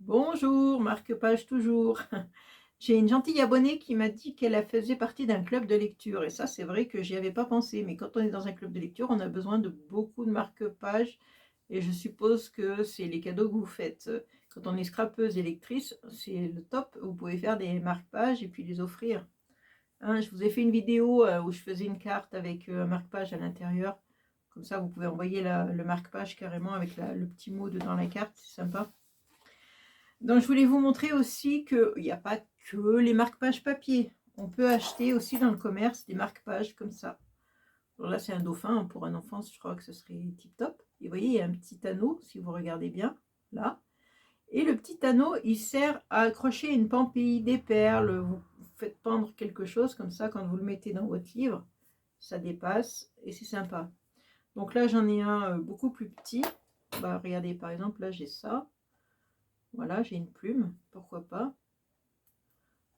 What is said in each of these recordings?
Bonjour, marque-page toujours. J'ai une gentille abonnée qui m'a dit qu'elle faisait partie d'un club de lecture. Et ça, c'est vrai que j'y avais pas pensé. Mais quand on est dans un club de lecture, on a besoin de beaucoup de marque-pages. Et je suppose que c'est les cadeaux que vous faites. Quand on est scrapeuse et lectrice, c'est le top. Vous pouvez faire des marque-pages et puis les offrir. Hein, je vous ai fait une vidéo où je faisais une carte avec un marque-page à l'intérieur. Comme ça, vous pouvez envoyer le marque-page carrément avec le petit mot dedans la carte. C'est sympa. Donc, je voulais vous montrer aussi qu'il n'y a pas que les marque-pages papier. On peut acheter aussi dans le commerce des marque-pages comme ça. Alors là, c'est un dauphin. Pour un enfant, je crois que ce serait tip-top. Et vous voyez, il y a un petit anneau, si vous regardez bien, là. Et le petit anneau, il sert à accrocher une pampille, des perles. Vous faites pendre quelque chose comme ça, quand vous le mettez dans votre livre, ça dépasse et c'est sympa. Donc là, j'en ai un beaucoup plus petit. Bah, regardez, par exemple, là, j'ai ça. Voilà, j'ai une plume, pourquoi pas.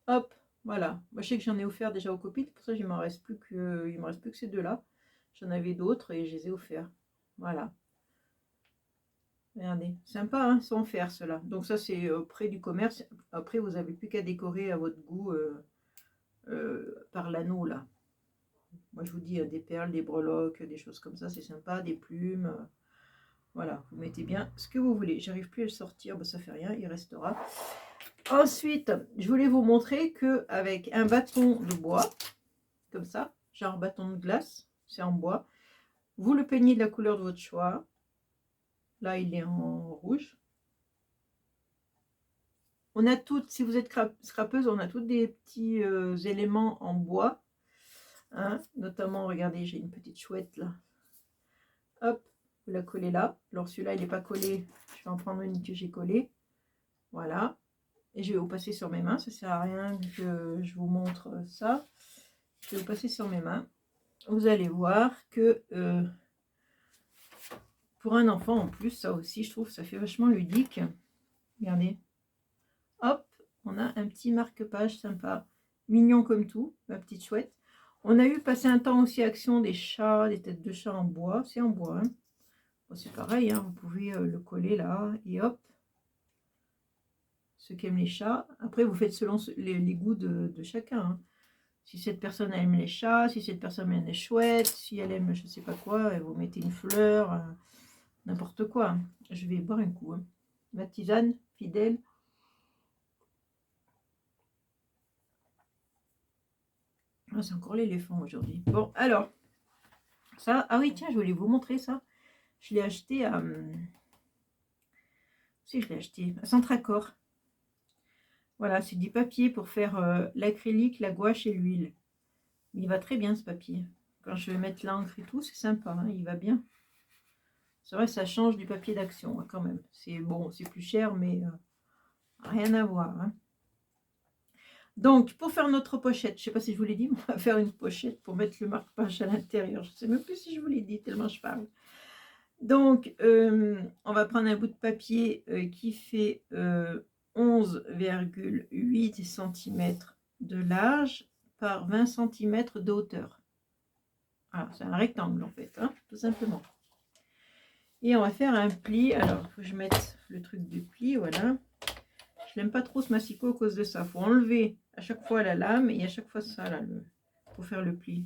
Hop, voilà. Moi, je sais que j'en ai offert déjà aux copines, pour ça il me reste plus que ces deux-là. J'en avais d'autres et je les ai offerts. Voilà. Regardez, sympa, hein, sans faire cela. Donc ça, c'est près du commerce. Après, vous n'avez plus qu'à décorer à votre goût par l'anneau, là. Moi, je vous dis, des perles, des breloques, des choses comme ça, c'est sympa, des plumes. Voilà, vous mettez bien ce que vous voulez. J'arrive plus à le sortir, bah, ça fait rien, il restera. Ensuite, je voulais vous montrer qu'avec un bâton de bois, comme ça, genre bâton de glace, c'est en bois, vous le peignez de la couleur de votre choix. Là, il est en rouge. On a toutes, si vous êtes scrapeuse, on a toutes des petits éléments en bois. Hein, notamment, regardez, j'ai une petite chouette là. Hop, vous la collez là. Alors celui-là, il n'est pas collé. Je vais en prendre une que j'ai collée. Voilà. Et je vais vous passer sur mes mains. Ça ne sert à rien que je vous montre ça. Je vais vous passer sur mes mains. Vous allez voir que pour un enfant en plus, ça aussi, je trouve, ça fait vachement ludique. Regardez. Hop, on a un petit marque-page sympa. Mignon comme tout, ma petite chouette. On a eu passé un temps aussi action des chats, des têtes de chat en bois. C'est en bois. Hein. Bon, c'est pareil, hein, vous pouvez le coller là. Et hop. Ceux qui aiment les chats. Après, vous faites selon les goûts de chacun. Hein. Si cette personne aime les chats, si cette personne aime les chouettes, si elle aime je sais pas quoi, vous mettez une fleur, n'importe quoi. Je vais boire un coup. Hein. Ma tisane, fidèle. Ah, c'est encore l'éléphant aujourd'hui. Bon, alors, ça, ah oui, tiens, je voulais vous montrer ça. Je l'ai acheté à... si, je l'ai acheté à Centracor. Voilà, c'est du papier pour faire l'acrylique, la gouache et l'huile. Il va très bien ce papier. Quand je vais mettre l'encre et tout, c'est sympa, hein, il va bien. C'est vrai, ça change du papier d'action hein, quand même. C'est bon, c'est plus cher, mais rien à voir. Hein. Donc, pour faire notre pochette, je ne sais pas si je vous l'ai dit, mais on va faire une pochette pour mettre le marque-page à l'intérieur. Je ne sais même plus si je vous l'ai dit, tellement je parle. Donc, on va prendre un bout de papier qui fait 11,8 cm de large par 20 cm de hauteur. Voilà, c'est un rectangle en fait, hein, tout simplement. Et on va faire un pli. Alors, il faut que je mette le truc de pli, voilà. Je n'aime pas trop ce massicot à cause de ça. Il faut enlever à chaque fois la lame et à chaque fois ça, là, pour faire le pli.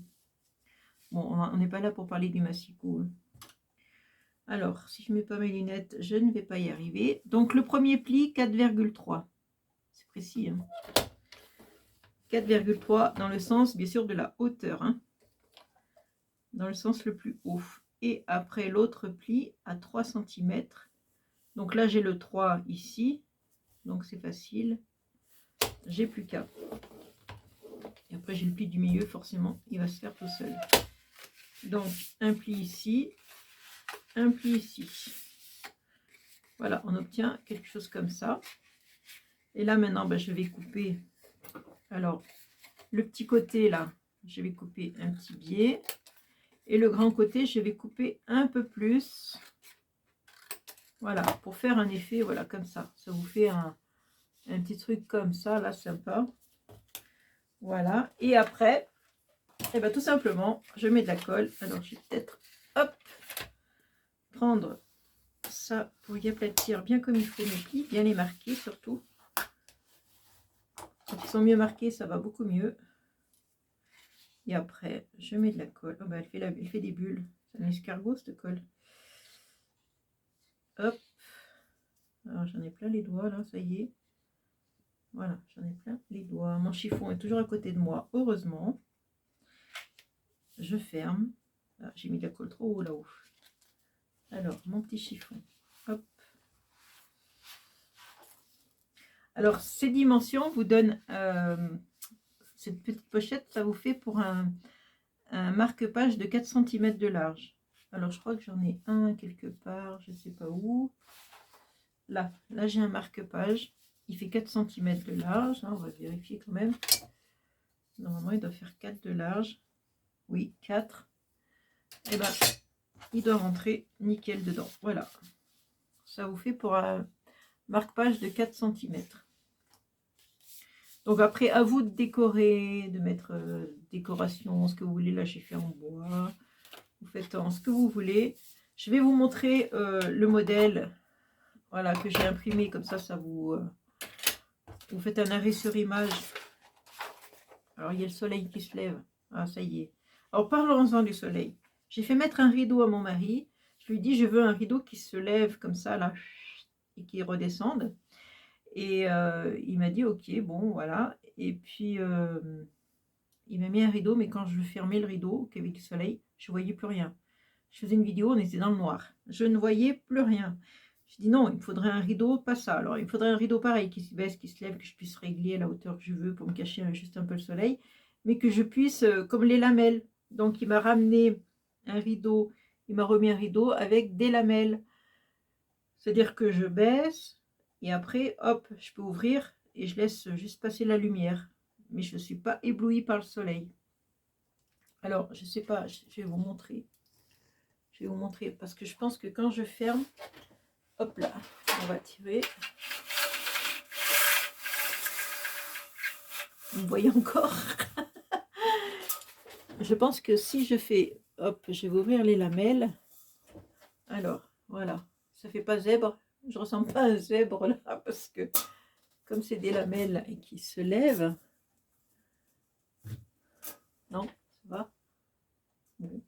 Bon, on n'est pas là pour parler du massicot. Hein. Alors, si je ne mets pas mes lunettes, je ne vais pas y arriver. Donc, le premier pli, 4,3. C'est précis. Hein. 4,3 dans le sens, bien sûr, de la hauteur. Hein. Dans le sens le plus haut. Et après, l'autre pli à 3 cm. Donc là, j'ai le 3 ici. Donc, c'est facile. J'ai plus qu'à. Et après, j'ai le pli du milieu, forcément, il va se faire tout seul. Donc, un pli ici. Un pli ici. Voilà, on obtient quelque chose comme ça. Et là, maintenant, ben, je vais couper. Alors, le petit côté, là, je vais couper un petit biais. Et le grand côté, je vais couper un peu plus. Voilà, pour faire un effet, voilà, comme ça. Ça vous fait un petit truc comme ça, là, sympa. Voilà. Et après, et ben, tout simplement, je mets de la colle. Alors, je vais peut-être, hop, prendre ça pour y aplatir bien comme il faut mes plis, bien les marquer surtout. Quand ils sont mieux marqués, ça va beaucoup mieux. Et après, je mets de la colle. Oh bah, elle fait des bulles. C'est un escargot cette colle. Hop. Alors j'en ai plein les doigts là, ça y est. Voilà, j'en ai plein les doigts. Mon chiffon est toujours à côté de moi, heureusement. Je ferme. Ah, j'ai mis de la colle trop haut là-haut. Alors, mon petit chiffon. Hop. Alors, ces dimensions vous donnent... cette petite pochette, ça vous fait pour un marque-page de 4 cm de large. Alors, je crois que j'en ai un quelque part, je ne sais pas où. Là j'ai un marque-page. Il fait 4 cm de large. On va vérifier quand même. Normalement, il doit faire 4 de large. Oui, 4. Et ben, il doit rentrer nickel dedans. Voilà. Ça vous fait pour un marque-page de 4 cm. Donc après, à vous de décorer, de mettre décoration, ce que vous voulez. Là, j'ai fait en bois. Vous faites en ce que vous voulez. Je vais vous montrer le modèle, voilà, que j'ai imprimé. Comme ça, vous faites un arrêt sur image. Alors, il y a le soleil qui se lève. Ah, ça y est. Alors, parlons-en du soleil. J'ai fait mettre un rideau à mon mari. Je lui dis, je veux un rideau qui se lève comme ça, là, et qui redescende. Et il m'a dit, ok, bon, voilà. Et puis, il m'a mis un rideau, mais quand je fermais le rideau, avec le soleil, je ne voyais plus rien. Je faisais une vidéo, on était dans le noir. Je ne voyais plus rien. Je dis non, il me faudrait un rideau, pas ça. Alors, il me faudrait un rideau pareil, qui se baisse, qui se lève, que je puisse régler à la hauteur que je veux pour me cacher juste un peu le soleil, mais que je puisse, comme les lamelles. Donc, il m'a ramené un rideau, il m'a remis un rideau avec des lamelles. C'est-à-dire que je baisse, et après, hop, je peux ouvrir, et je laisse juste passer la lumière. Mais je ne suis pas éblouie par le soleil. Alors, je ne sais pas, je vais vous montrer. Je vais vous montrer, parce que je pense que quand je ferme, hop là, on va tirer. Vous voyez encore. Je pense que si je fais, hop, je vais ouvrir les lamelles. Alors, voilà, ça fait pas zèbre. Je ressemble pas à un zèbre là, parce que comme c'est des lamelles et qui se lèvent. Non, ça va. Bon.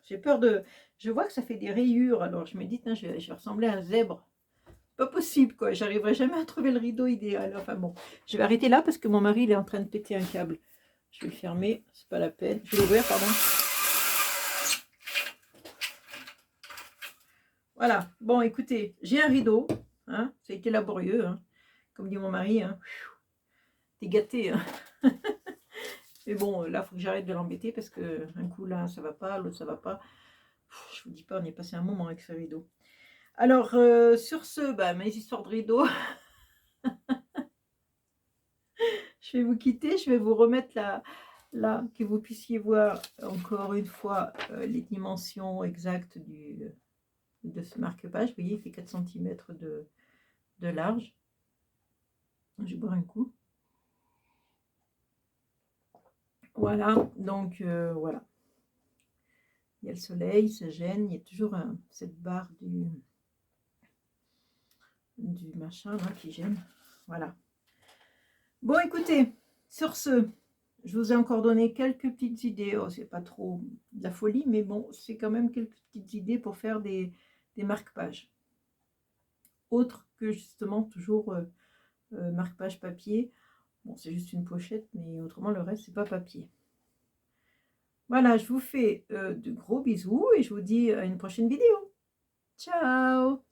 J'ai peur de... Je vois que ça fait des rayures, alors je me dis, je vais ressembler à un zèbre. Pas possible, quoi. J'arriverai jamais à trouver le rideau idéal. Enfin bon, je vais arrêter là parce que mon mari, il est en train de péter un câble. Je vais le fermer, c'est pas la peine. Je vais l'ouvrir, pardon. Voilà. Bon, écoutez, j'ai un rideau. Hein, ça a été laborieux, hein. Comme dit mon mari. Hein. T'es gâté. Hein. Mais bon, là, il faut que j'arrête de l'embêter parce que un coup, là, ça va pas, l'autre, ça va pas. Je vous dis pas, on est passé un moment avec ce rideau. Alors, sur ce, mes histoires de rideaux, je vais vous quitter. Je vais vous remettre là, que vous puissiez voir encore une fois les dimensions exactes de ce marque-page. Vous voyez, il fait 4 cm de large. Je vais boire un coup. Voilà, donc voilà. Il y a le soleil, ça gêne. Il y a toujours cette barre du machin là qui gêne. Voilà. Bon, écoutez, sur ce, je vous ai encore donné quelques petites idées. Oh, c'est pas trop de la folie, mais bon, c'est quand même quelques petites idées pour faire des marque-pages. Autre que justement toujours marque-page papier. Bon, c'est juste une pochette, mais autrement, le reste, c'est pas papier. Voilà, je vous fais de gros bisous et je vous dis à une prochaine vidéo. Ciao!